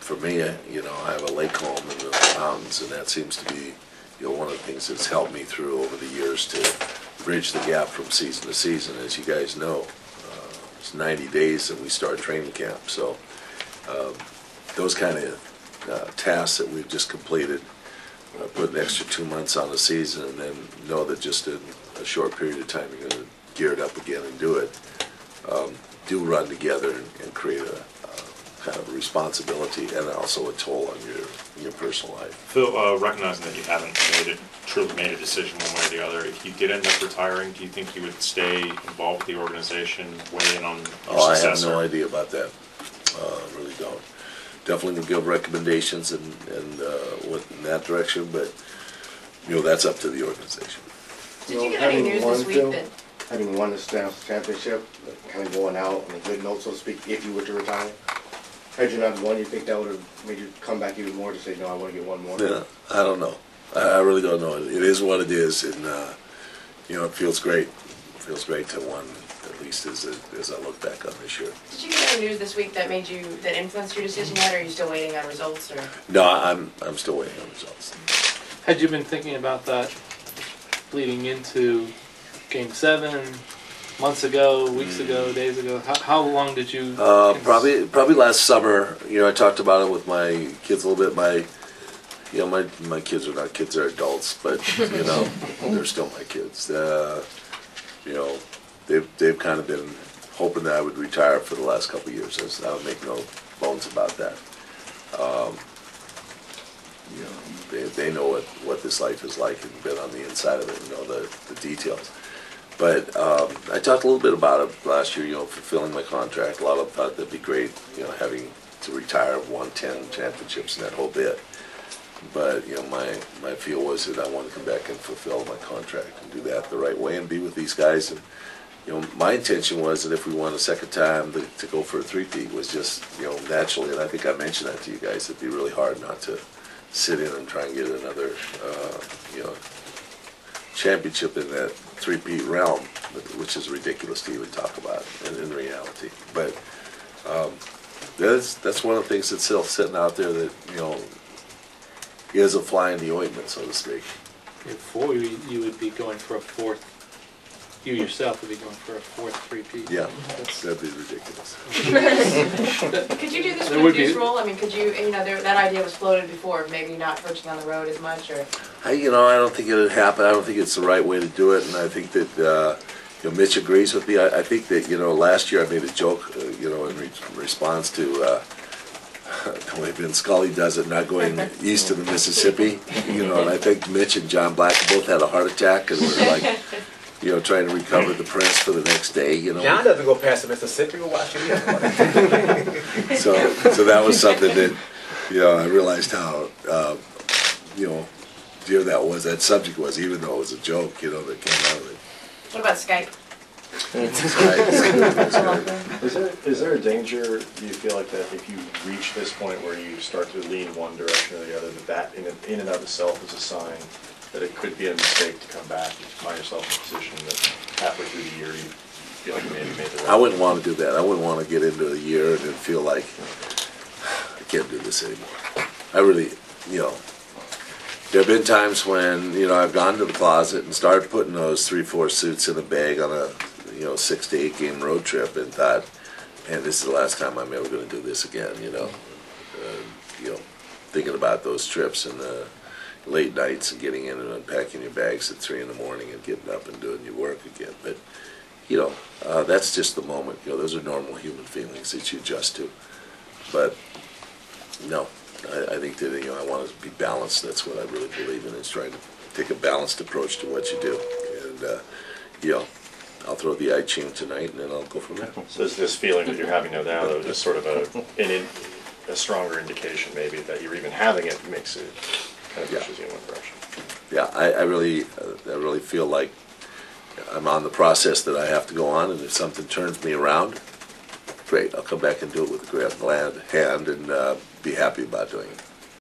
for me, I have a lake home in the mountains, and that seems to be, one of the things that's helped me through over the years to bridge the gap from season to season. As you guys know, it's 90 days and we start training camp. So those kind of tasks that we've just completed, put an extra 2 months on the season, and then know that just in a short period of time you're going to gear it up again and do it, do run together and create a kind of a responsibility and also a toll on your personal life. Phil, recognizing that you haven't truly made a decision one way or the other, if you did end up retiring, do you think you would stay involved with the organization, weigh in on your successor? I have no idea about that. Really don't. Definitely will give recommendations and in that direction, but that's up to the organization. Did you get any news this week that having won the championship, kind of going out on a good note, so to speak, if you were to retire? Had you not won, you think that would have made you come back even more to say, no, I want to get one more? Yeah, I don't know. I really don't know. It is what it is, and it feels great. It feels great to win, at least as I look back on this year. Did you get any news this week that influenced your decision yet, or are you still waiting on results? Or? No, I'm still waiting on results. Had you been thinking about that leading into Game 7, months ago, weeks ago, days ago? How long did you? Probably last summer. I talked about it with my kids a little bit. My kids are not kids; they're adults, but they're still my kids. They've kind of been hoping that I would retire for the last couple of years. I'll make no bones about that. They know what this life is like and been on the inside of it and know the details. But I talked a little bit about it last year, fulfilling my contract. A lot of them thought that'd be great, having to retire, won 10 championships and that whole bit. But, my feel was that I wanted to come back and fulfill my contract and do that the right way and be with these guys. And, my intention was that if we won a second time, to go for a three-peat was just, naturally, and I think I mentioned that to you guys, it'd be really hard not to sit in and try and get another, championship in that three-peat realm, which is ridiculous to even talk about in reality. But that's one of the things that's still sitting out there that is a fly in the ointment, so to speak. Before you would be going for a fourth. You yourself would be going for a fourth three-peat. Yeah, that'd be ridiculous. Could you do this reduced role? I mean, could you? That idea was floated before. Maybe not coaching on the road as much, or. I don't think it would happen. I don't think it's the right way to do it, and I think that Mitch agrees with me. I think that last year I made a joke, in response to the way Vin Scully does it, not going east of the Mississippi. And I think Mitch and John Black both had a heart attack, and we're like. Trying to recover the press for the next day, John doesn't go past the Mississippi. We're watching him. So that was something that, I realized how, dear that subject was, even though it was a joke, that came out of it. What about Skype? Is there a danger, do you feel like, that if you reach this point where you start to lean one direction or the other, that in and of itself is a sign that it could be a mistake to come back and find yourself in a position that halfway through the year you feel like you maybe made the right? I wouldn't want to do that. I wouldn't want to get into the year and then feel like I can't do this anymore. I really, there have been times when, I've gone to the closet and started putting those 3-4 suits in a bag on a, 6 to 8 game road trip and thought, man, this is the last time I'm ever going to do this again, thinking about those trips and the late nights and getting in and unpacking your bags at 3 in the morning and getting up and doing your work again. But, that's just the moment. Those are normal human feelings that you adjust to. But, no, I think that, I want to be balanced. That's what I really believe in, is trying to take a balanced approach to what you do. And, I'll throw the I-Ching tonight and then I'll go from there. So is this feeling that you're having now, though, just sort of a stronger indication maybe that you're even having it makes it kind of pushes you in one direction? Yeah, I really feel like I'm on the process that I have to go on, and if something turns me around, great, I'll come back and do it with a glad hand and be happy about doing it.